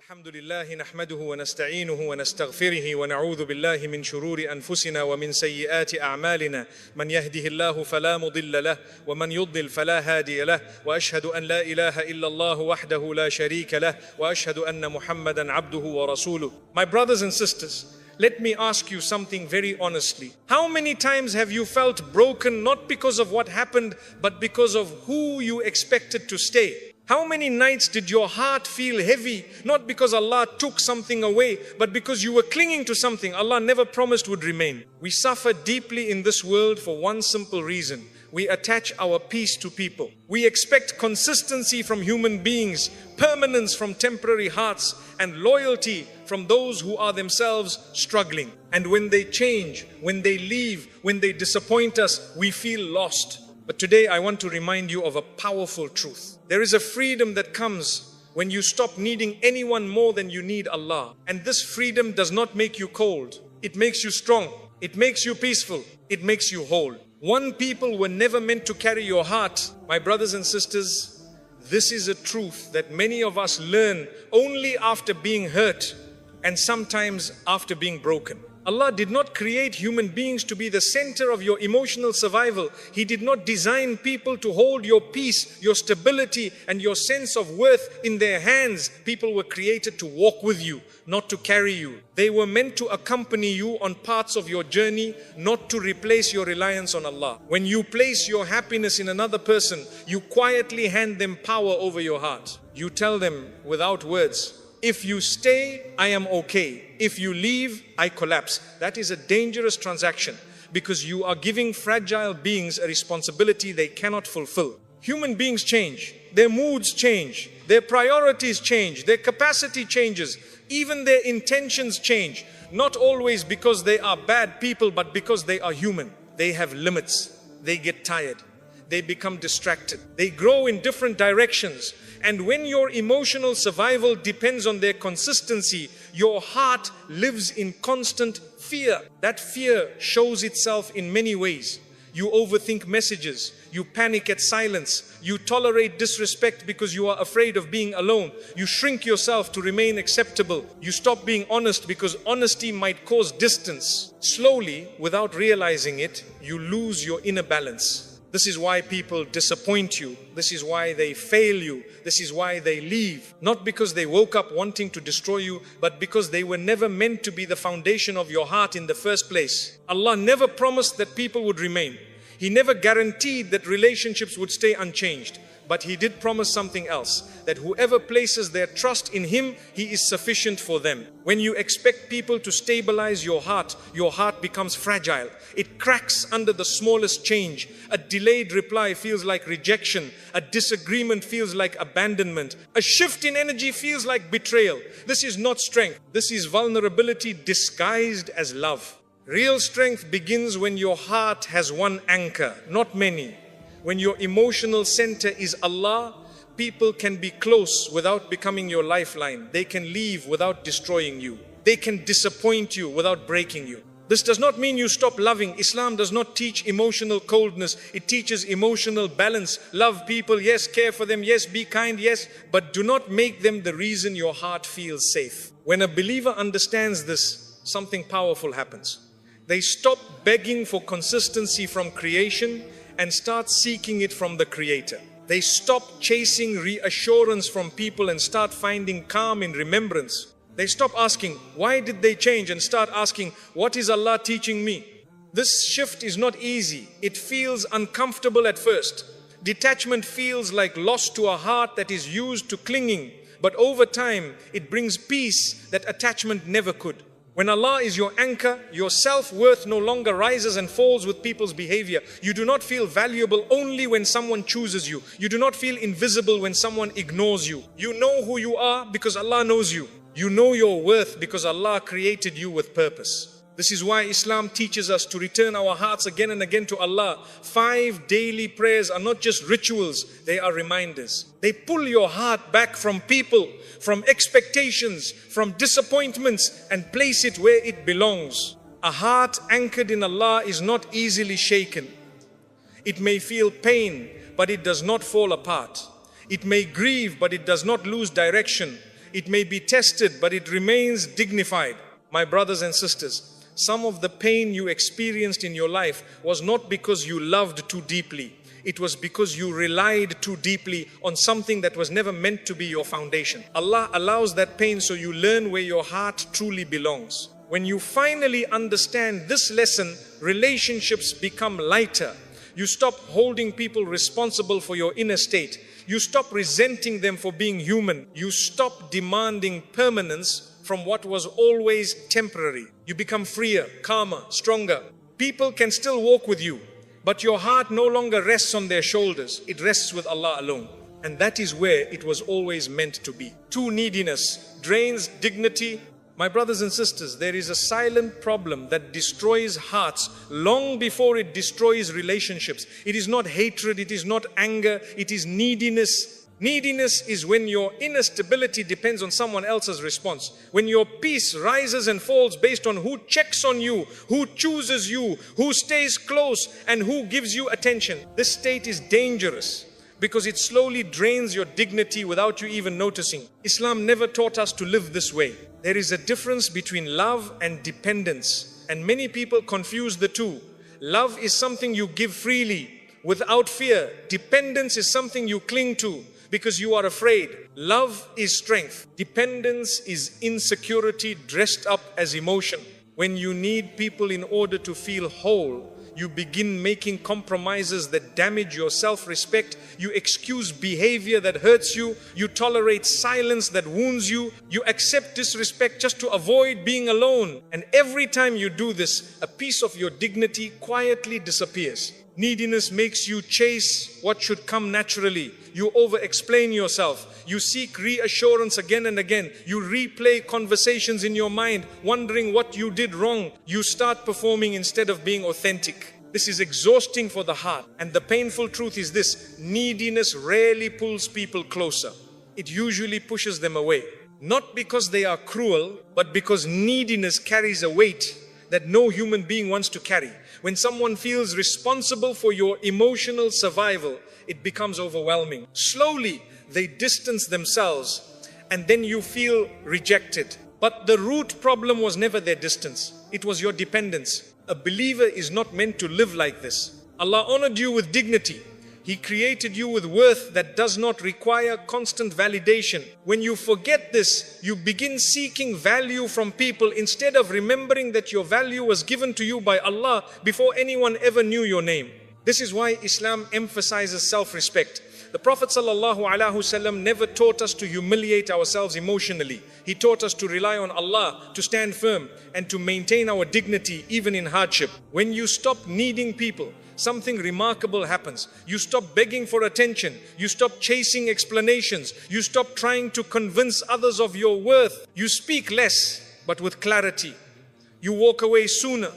الحمد لله نحمده ونستعينه ونستغفره ونعوذ بالله من شرور أنفسنا ومن سيئات أعمالنا من يهده الله فلا مضل له ومن يضلل فلا هادي له وأشهد أن لا إله إلا الله وحده لا شريك له وأشهد أن محمدا عبده ورسوله. My brothers and sisters, let me ask you something very honestly. How many times have you felt broken not because of what happened but because of who you expected to stay? How many nights did your heart feel heavy, not because Allah took something away, but because you were clinging to something Allah never promised would remain? We suffer deeply in this world for one simple reason. We attach our peace to people. We expect consistency from human beings, permanence from temporary hearts, and loyalty from those who are themselves struggling. And when they change, when they leave, when they disappoint us, we feel lost. But today I want to remind you of a powerful truth. There is a freedom that comes when you stop needing anyone more than you need Allah. And this freedom does not make you cold. It makes you strong. It makes you peaceful. It makes you whole. One people were never meant to carry your heart. My brothers and sisters, this is a truth that many of us learn only after being hurt and sometimes after being broken. Allah did not create human beings to be the center of your emotional survival. He did not design people to hold your peace, your stability, and your sense of worth in their hands. People were created to walk with you, not to carry you. They were meant to accompany you on parts of your journey, not to replace your reliance on Allah. When you place your happiness in another person, you quietly hand them power over your heart. You tell them without words, if you stay, I am okay. If you leave, I collapse. That is a dangerous transaction because you are giving fragile beings a responsibility they cannot fulfill. Human beings change. Their moods change. Their priorities change. Their capacity changes. Even their intentions change. Not always because they are bad people, but because they are human. They have limits. They get tired. They become distracted. They grow in different directions. And when your emotional survival depends on their consistency, your heart lives in constant fear. That fear shows itself in many ways. You overthink messages. You panic at silence. You tolerate disrespect because you are afraid of being alone. You shrink yourself to remain acceptable. You stop being honest because honesty might cause distance. Slowly, without realizing it, you lose your inner balance. This is why people disappoint you. This is why they fail you. This is why they leave. Not because they woke up wanting to destroy you, but because they were never meant to be the foundation of your heart in the first place. Allah never promised that people would remain. He never guaranteed that relationships would stay unchanged. But He did promise something else, that whoever places their trust in Him, He is sufficient for them. When you expect people to stabilize your heart becomes fragile. It cracks under the smallest change. A delayed reply feels like rejection. A disagreement feels like abandonment. A shift in energy feels like betrayal. This is not strength. This is vulnerability disguised as love. Real strength begins when your heart has one anchor, not many. When your emotional center is Allah, people can be close without becoming your lifeline. They can leave without destroying you. They can disappoint you without breaking you. This does not mean you stop loving. Islam does not teach emotional coldness. It teaches emotional balance. Love people, yes. Care for them, yes. Be kind, yes. But do not make them the reason your heart feels safe. When a believer understands this, something powerful happens. They stop begging for consistency from creation and start seeking it from the Creator. They stop chasing reassurance from people and start finding calm in remembrance. They stop asking, why did they change? And start asking, what is Allah teaching me? This shift is not easy. It feels uncomfortable at first. Detachment feels like loss to a heart that is used to clinging. But over time, it brings peace that attachment never could. When Allah is your anchor, your self-worth no longer rises and falls with people's behavior. You do not feel valuable only when someone chooses you. You do not feel invisible when someone ignores you. You know who you are because Allah knows you. You know your worth because Allah created you with purpose. This is why Islam teaches us to return our hearts again and again to Allah. 5 daily prayers are not just rituals, they are reminders. They pull your heart back from people, from expectations, from disappointments, and place it where it belongs. A heart anchored in Allah is not easily shaken. It may feel pain, but it does not fall apart. It may grieve, but it does not lose direction. It may be tested, but it remains dignified. My brothers and sisters, some of the pain you experienced in your life was not because you loved too deeply. It was because you relied too deeply on something that was never meant to be your foundation. Allah allows that pain so you learn where your heart truly belongs. When you finally understand this lesson, relationships become lighter. You stop holding people responsible for your inner state. You stop resenting them for being human. You stop demanding permanence from what was always temporary. You become freer, calmer, stronger. People can still walk with you, but your heart no longer rests on their shoulders. It rests with Allah alone. And that is where it was always meant to be. Too neediness drains dignity. My brothers and sisters, there is a silent problem that destroys hearts long before it destroys relationships. It is not hatred, it is not anger, it is neediness. Neediness is when your inner stability depends on someone else's response. When your peace rises and falls based on who checks on you, who chooses you, who stays close, and who gives you attention. This state is dangerous because it slowly drains your dignity without you even noticing. Islam never taught us to live this way. There is a difference between love and dependence, and many people confuse the two. Love is something you give freely, without fear. Dependence is something you cling to because you are afraid. Love is strength. Dependence is insecurity dressed up as emotion. When you need people in order to feel whole, you begin making compromises that damage your self-respect. You excuse behavior that hurts you. You tolerate silence that wounds you. You accept disrespect just to avoid being alone. And every time you do this, a piece of your dignity quietly disappears. Neediness makes you chase what should come naturally. You over-explain yourself. You seek reassurance again and again. You replay conversations in your mind, wondering what you did wrong. You start performing instead of being authentic. This is exhausting for the heart. And the painful truth is this: neediness rarely pulls people closer. It usually pushes them away. Not because they are cruel, but because neediness carries a weight that no human being wants to carry. When someone feels responsible for your emotional survival, it becomes overwhelming. Slowly, they distance themselves, and then you feel rejected. But the root problem was never their distance. It was your dependence. A believer is not meant to live like this. Allah honored you with dignity. He created you with worth that does not require constant validation. When you forget this, you begin seeking value from people instead of remembering that your value was given to you by Allah before anyone ever knew your name. This is why Islam emphasizes self-respect. The Prophet ﷺ never taught us to humiliate ourselves emotionally. He taught us to rely on Allah, to stand firm, and to maintain our dignity even in hardship. When you stop needing people, something remarkable happens. You stop begging for attention. You stop chasing explanations. You stop trying to convince others of your worth. You speak less, but with clarity. You walk away sooner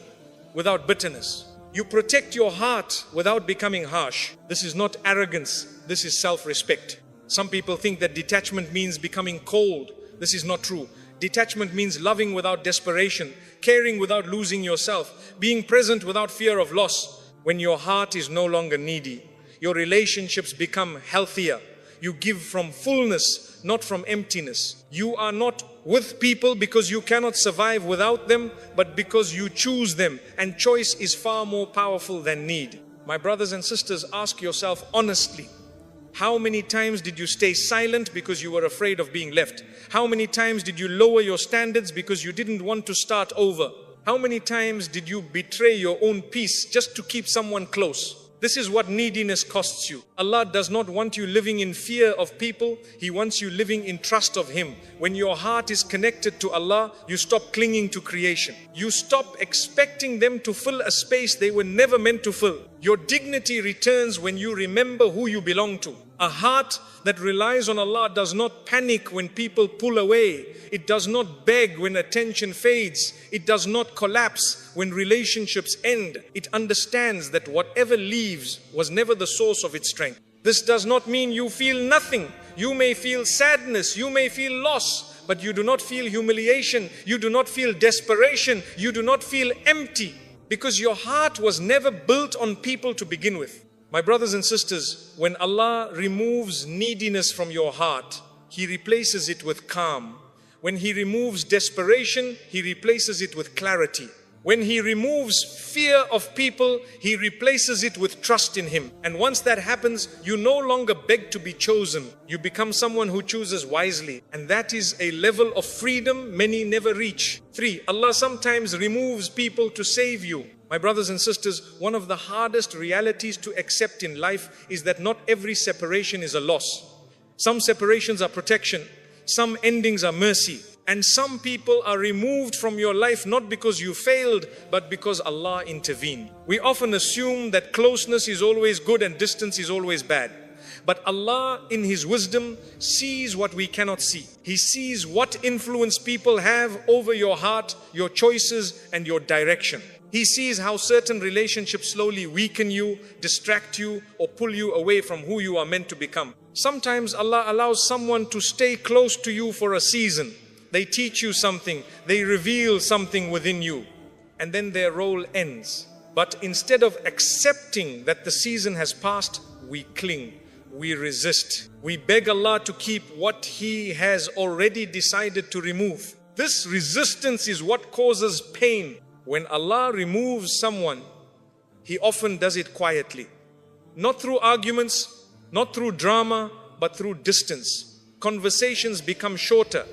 without bitterness. You protect your heart without becoming harsh. This is not arrogance. This is self-respect. Some people think that detachment means becoming cold. This is not true. Detachment means loving without desperation, caring without losing yourself, being present without fear of loss. When your heart is no longer needy, your relationships become healthier. You give from fullness, not from emptiness. You are not with people because you cannot survive without them, but because you choose them, and choice is far more powerful than need. My brothers and sisters, ask yourself honestly, how many times did you stay silent because you were afraid of being left? How many times did you lower your standards because you didn't want to start over? How many times did you betray your own peace just to keep someone close? This is what neediness costs you. Allah does not want you living in fear of people. He wants you living in trust of Him. When your heart is connected to Allah, you stop clinging to creation. You stop expecting them to fill a space they were never meant to fill. Your dignity returns when you remember who you belong to. A heart that relies on Allah does not panic when people pull away. It does not beg when attention fades. It does not collapse when relationships end. It understands that whatever leaves was never the source of its strength. This does not mean you feel nothing. You may feel sadness, you may feel loss, but you do not feel humiliation, you do not feel desperation, you do not feel empty, because your heart was never built on people to begin with. My brothers and sisters, when Allah removes neediness from your heart, He replaces it with calm. When He removes desperation, He replaces it with clarity. When He removes fear of people, He replaces it with trust in Him. And once that happens, you no longer beg to be chosen. You become someone who chooses wisely. And that is a level of freedom many never reach. 3. Allah sometimes removes people to save you. My brothers and sisters, one of the hardest realities to accept in life is that not every separation is a loss. Some separations are protection. Some endings are mercy. And some people are removed from your life not because you failed, but because Allah intervened. We often assume that closeness is always good and distance is always bad. But Allah in His wisdom sees what we cannot see. He sees what influence people have over your heart, your choices and your direction. He sees how certain relationships slowly weaken you, distract you or pull you away from who you are meant to become. Sometimes Allah allows someone to stay close to you for a season. They teach you something, they reveal something within you, and then their role ends. But instead of accepting that the season has passed, we cling, we resist. We beg Allah to keep what He has already decided to remove. This resistance is what causes pain. When Allah removes someone, He often does it quietly. Not through arguments, not through drama, but through distance. Conversations become shorter.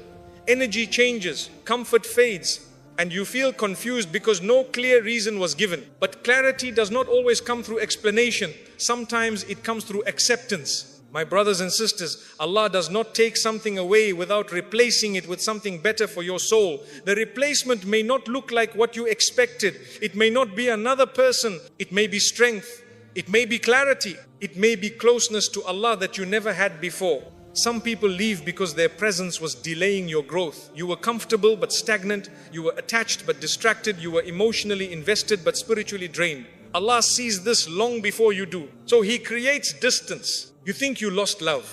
Energy changes, comfort fades, and you feel confused because no clear reason was given. But clarity does not always come through explanation. Sometimes it comes through acceptance. My brothers and sisters, Allah does not take something away without replacing it with something better for your soul. The replacement may not look like what you expected. It may not be another person. It may be strength. It may be clarity. It may be closeness to Allah that you never had before. Some people leave because their presence was delaying your growth. You were comfortable but stagnant. You were attached but distracted. You were emotionally invested but spiritually drained. Allah sees this long before you do. So He creates distance. You think you lost love,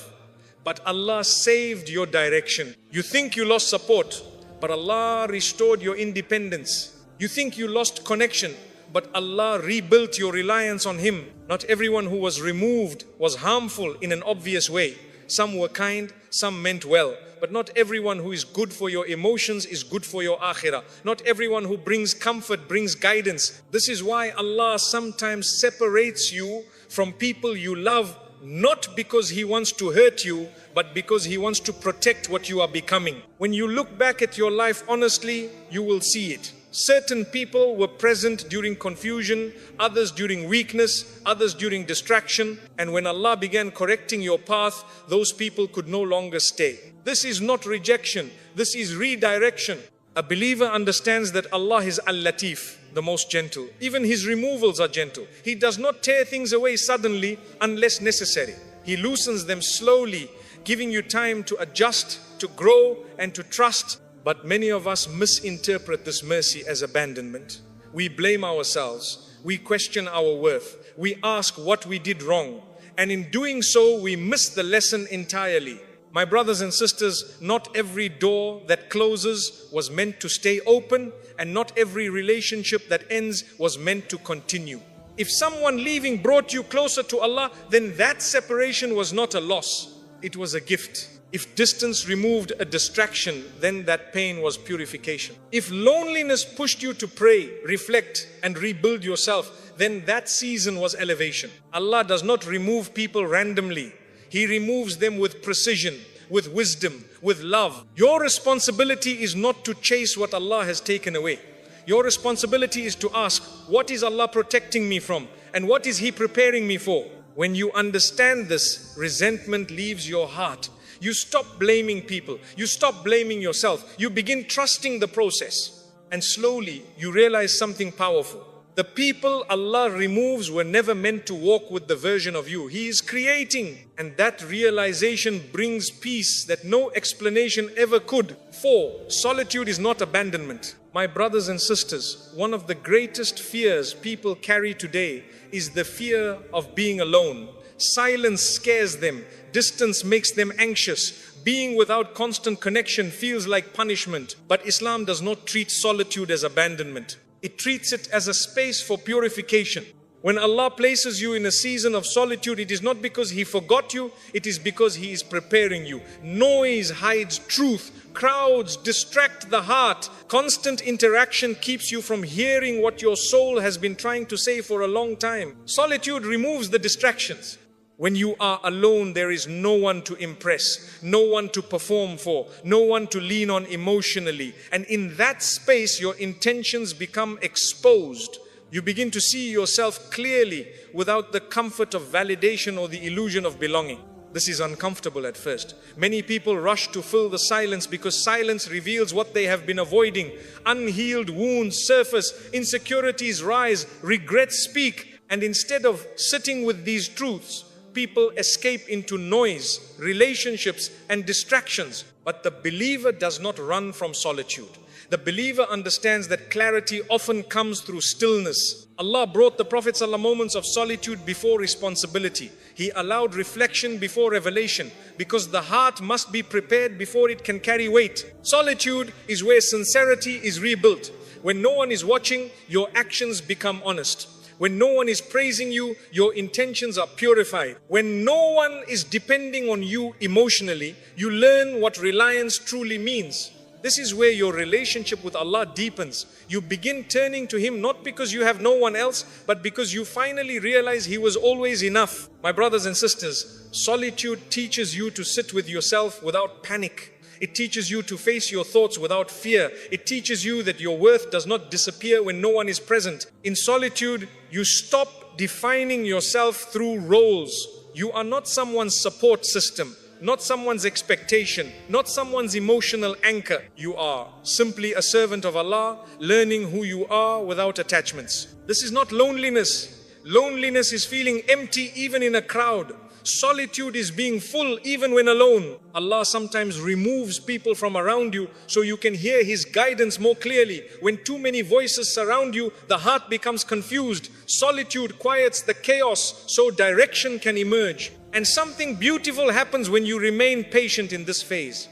but Allah saved your direction. You think you lost support, but Allah restored your independence. You think you lost connection, but Allah rebuilt your reliance on Him. Not everyone who was removed was harmful in an obvious way. Some were kind, some meant well. But not everyone who is good for your emotions is good for your akhirah. Not everyone who brings comfort brings guidance. This is why Allah sometimes separates you from people you love, not because He wants to hurt you, but because He wants to protect what you are becoming. When you look back at your life honestly, you will see it. Certain people were present during confusion, others during weakness, others during distraction. And when Allah began correcting your path, those people could no longer stay. This is not rejection. This is redirection. A believer understands that Allah is Al-Latif, the most gentle. Even His removals are gentle. He does not tear things away suddenly unless necessary. He loosens them slowly, giving you time to adjust, to grow, and to trust. But many of us misinterpret this mercy as abandonment. We blame ourselves. We question our worth. We ask what we did wrong. And in doing so, we miss the lesson entirely. My brothers and sisters, not every door that closes was meant to stay open, and not every relationship that ends was meant to continue. If someone leaving brought you closer to Allah, then that separation was not a loss. It was a gift. If distance removed a distraction, then that pain was purification. If loneliness pushed you to pray, reflect and rebuild yourself, then that season was elevation. Allah does not remove people randomly. He removes them with precision, with wisdom, with love. Your responsibility is not to chase what Allah has taken away. Your responsibility is to ask, what is Allah protecting me from? And what is He preparing me for? When you understand this, resentment leaves your heart. You stop blaming people. You stop blaming yourself. You begin trusting the process. And slowly you realize something powerful. The people Allah removes were never meant to walk with the version of you He is creating. And that realization brings peace that no explanation ever could. 4. Solitude is not abandonment. My brothers and sisters, one of the greatest fears people carry today is the fear of being alone. Silence scares them. Distance makes them anxious. Being without constant connection feels like punishment. But Islam does not treat solitude as abandonment. It treats it as a space for purification. When Allah places you in a season of solitude, it is not because He forgot you, it is because He is preparing you. Noise hides truth. Crowds distract the heart. Constant interaction keeps you from hearing what your soul has been trying to say for a long time. Solitude removes the distractions. When you are alone, there is no one to impress, no one to perform for, no one to lean on emotionally. And in that space, your intentions become exposed. You begin to see yourself clearly without the comfort of validation or the illusion of belonging. This is uncomfortable at first. Many people rush to fill the silence because silence reveals what they have been avoiding. Unhealed wounds surface, insecurities rise, regrets speak. And instead of sitting with these truths, people escape into noise, relationships, and distractions. But the believer does not run from solitude. The believer understands that clarity often comes through stillness. Allah brought the Prophet ﷺ moments of solitude before responsibility. He allowed reflection before revelation, because the heart must be prepared before it can carry weight. Solitude is where sincerity is rebuilt. When no one is watching, your actions become honest. When no one is praising you, your intentions are purified. When no one is depending on you emotionally, you learn what reliance truly means. This is where your relationship with Allah deepens. You begin turning to Him not because you have no one else, but because you finally realize He was always enough. My brothers and sisters, solitude teaches you to sit with yourself without panic. It teaches you to face your thoughts without fear. It teaches you that your worth does not disappear when no one is present. In solitude, you stop defining yourself through roles. You are not someone's support system, not someone's expectation, not someone's emotional anchor. You are simply a servant of Allah, learning who you are without attachments. This is not loneliness. Loneliness is feeling empty even in a crowd. Solitude is being full even when alone. Allah sometimes removes people from around you so you can hear His guidance more clearly. When too many voices surround you, the heart becomes confused. Solitude quiets the chaos so direction can emerge. And something beautiful happens when you remain patient in this phase.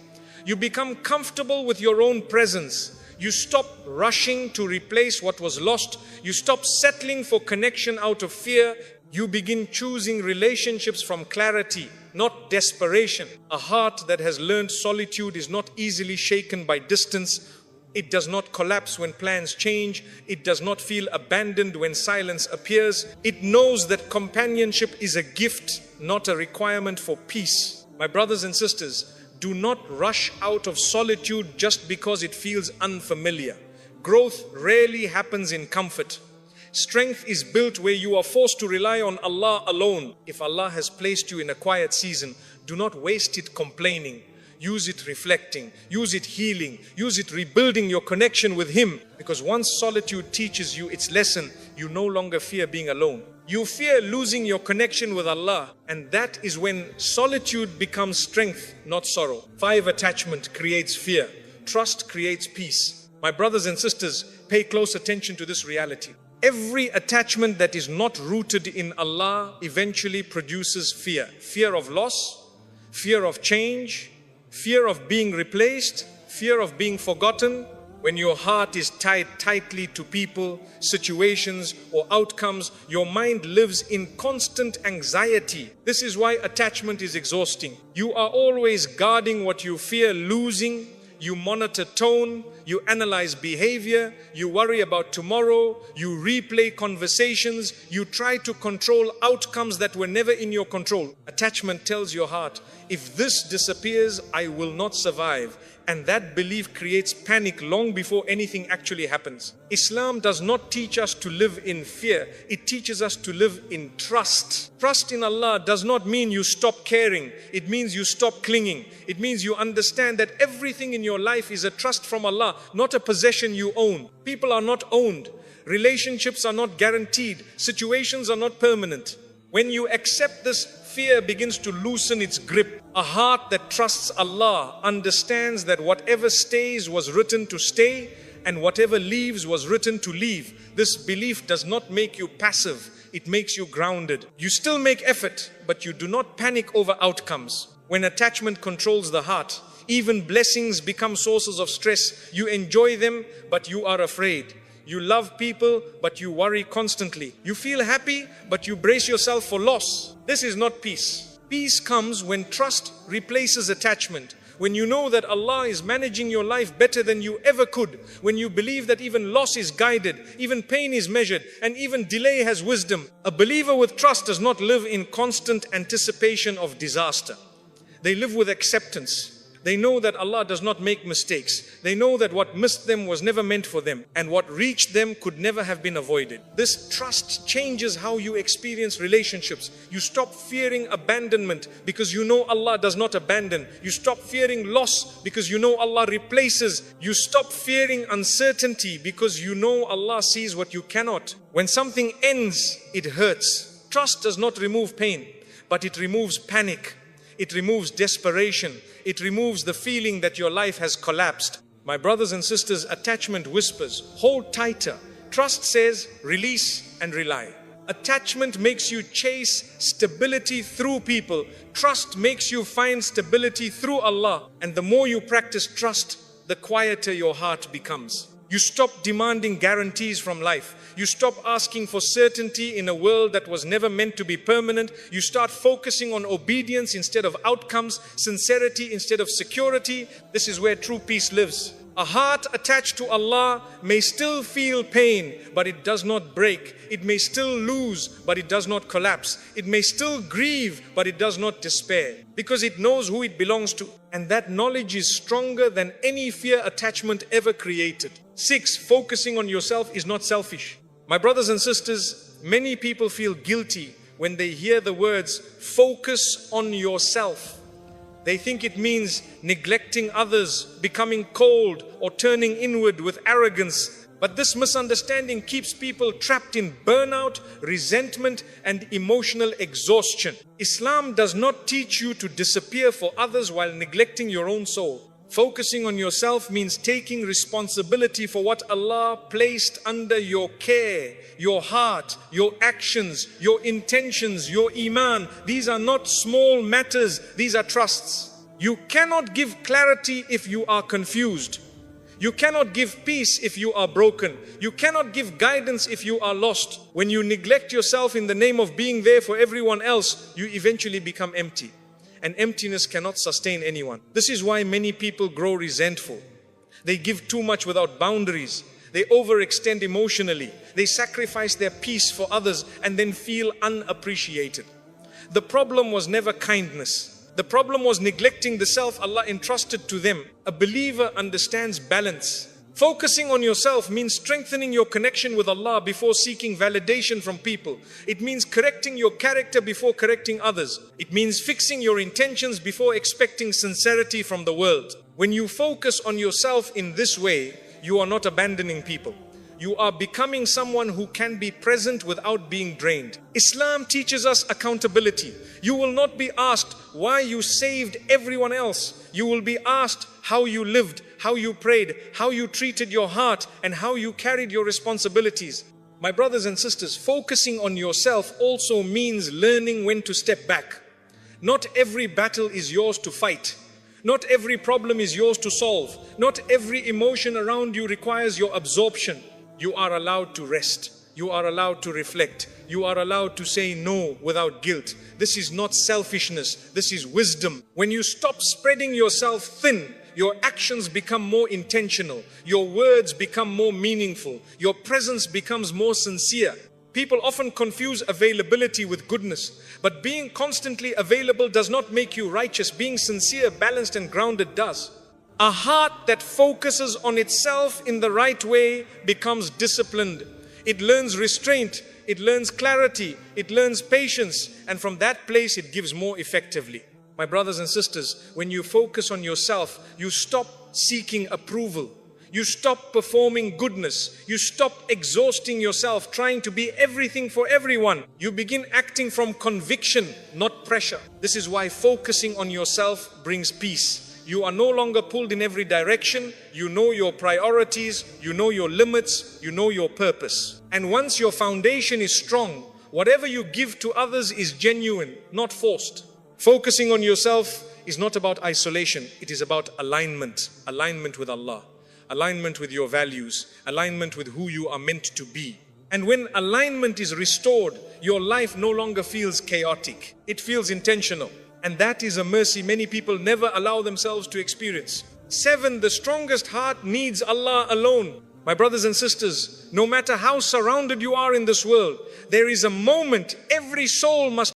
You become comfortable with your own presence. You stop rushing to replace what was lost. You stop settling for connection out of fear. You begin choosing relationships from clarity, not desperation. A heart that has learned solitude is not easily shaken by distance. It does not collapse when plans change. It does not feel abandoned when silence appears. It knows that companionship is a gift, not a requirement for peace. My brothers and sisters, do not rush out of solitude just because it feels unfamiliar. Growth rarely happens in comfort. Strength is built where you are forced to rely on Allah alone. If Allah has placed you in a quiet season, do not waste it complaining. Use it reflecting, use it healing, use it rebuilding your connection with Him. Because once solitude teaches you its lesson, you no longer fear being alone. You fear losing your connection with Allah, and that is when solitude becomes strength, not sorrow. 5, attachment creates fear. Trust creates peace. My brothers and sisters, pay close attention to this reality. Every attachment that is not rooted in Allah eventually produces fear. Fear of loss, fear of change, fear of being replaced, fear of being forgotten. When your heart is tied tightly to people, situations, or outcomes, your mind lives in constant anxiety. This is why attachment is exhausting. You are always guarding what you fear losing. You monitor tone, you analyze behavior, you worry about tomorrow, you replay conversations, you try to control outcomes that were never in your control. Attachment tells your heart, if this disappears, I will not survive. And that belief creates panic long before anything actually happens. Islam does not teach us to live in fear. It teaches us to live in trust. Trust in Allah does not mean you stop caring. It means you stop clinging. It means you understand that everything in your life is a trust from Allah, not a possession you own. People are not owned. Relationships are not guaranteed. Situations are not permanent. When you accept this, fear begins to loosen its grip. A heart that trusts Allah understands that whatever stays was written to stay, and whatever leaves was written to leave. This belief does not make you passive. It makes you grounded. You still make effort, but you do not panic over outcomes. When attachment controls the heart, even blessings become sources of stress. You enjoy them, but you are afraid. You love people, but you worry constantly. You feel happy, but you brace yourself for loss. This is not peace. Peace comes when trust replaces attachment. When you know that Allah is managing your life better than you ever could. When you believe that even loss is guided, even pain is measured, and even delay has wisdom. A believer with trust does not live in constant anticipation of disaster. They live with acceptance. They know that Allah does not make mistakes. They know that what missed them was never meant for them, and what reached them could never have been avoided. This trust changes how you experience relationships. You stop fearing abandonment because you know Allah does not abandon. You stop fearing loss because you know Allah replaces. You stop fearing uncertainty because you know Allah sees what you cannot. When something ends, it hurts. Trust does not remove pain, but it removes panic. It removes desperation. It removes the feeling that your life has collapsed. My brothers and sisters, attachment whispers, hold tighter. Trust says, release and rely. Attachment makes you chase stability through people. Trust makes you find stability through Allah. And the more you practice trust, the quieter your heart becomes. You stop demanding guarantees from life. You stop asking for certainty in a world that was never meant to be permanent. You start focusing on obedience instead of outcomes, sincerity instead of security. This is where true peace lives. A heart attached to Allah may still feel pain, but it does not break. It may still lose, but it does not collapse. It may still grieve, but it does not despair, because it knows who it belongs to. And that knowledge is stronger than any fear attachment ever created. 6, focusing on yourself is not selfish. My brothers and sisters, many people feel guilty when they hear the words, focus on yourself. They think it means neglecting others, becoming cold, or turning inward with arrogance. But this misunderstanding keeps people trapped in burnout, resentment, and emotional exhaustion. Islam does not teach you to disappear for others while neglecting your own soul. Focusing on yourself means taking responsibility for what Allah placed under your care, your heart, your actions, your intentions, your iman. These are not small matters, these are trusts. You cannot give clarity if you are confused. You cannot give peace if you are broken. You cannot give guidance if you are lost. When you neglect yourself in the name of being there for everyone else, you eventually become empty. And emptiness cannot sustain anyone. This is why many people grow resentful. They give too much without boundaries. They overextend emotionally. They sacrifice their peace for others and then feel unappreciated. The problem was never kindness. The problem was neglecting the self Allah entrusted to them. A believer understands balance. Focusing on yourself means strengthening your connection with Allah before seeking validation from people. It means correcting your character before correcting others. It means fixing your intentions before expecting sincerity from the world. When you focus on yourself in this way, you are not abandoning people. You are becoming someone who can be present without being drained. Islam teaches us accountability. You will not be asked why you saved everyone else. You will be asked how you lived, how you prayed, how you treated your heart, and how you carried your responsibilities. My brothers and sisters, focusing on yourself also means learning when to step back. Not every battle is yours to fight. Not every problem is yours to solve. Not every emotion around you requires your absorption. You are allowed to rest. You are allowed to reflect. You are allowed to say no without guilt. This is not selfishness. This is wisdom. When you stop spreading yourself thin, your actions become more intentional. Your words become more meaningful. Your presence becomes more sincere. People often confuse availability with goodness. But being constantly available does not make you righteous. Being sincere, balanced, and grounded does. A heart that focuses on itself in the right way becomes disciplined. It learns restraint, it learns clarity, it learns patience, and from that place it gives more effectively. My brothers and sisters, when you focus on yourself, you stop seeking approval. You stop performing goodness. You stop exhausting yourself, trying to be everything for everyone. You begin acting from conviction, not pressure. This is why focusing on yourself brings peace. You are no longer pulled in every direction. You know your priorities, you know your limits, you know your purpose. And once your foundation is strong, whatever you give to others is genuine, not forced. Focusing on yourself is not about isolation, it is about alignment with Allah. alignment with your values, alignment with who you are meant to be. And when alignment is restored, your life no longer feels chaotic. It feels intentional. And that is a mercy many people never allow themselves to experience. 7, the strongest heart needs Allah alone. My brothers and sisters, no matter how surrounded you are in this world, there is a moment every soul must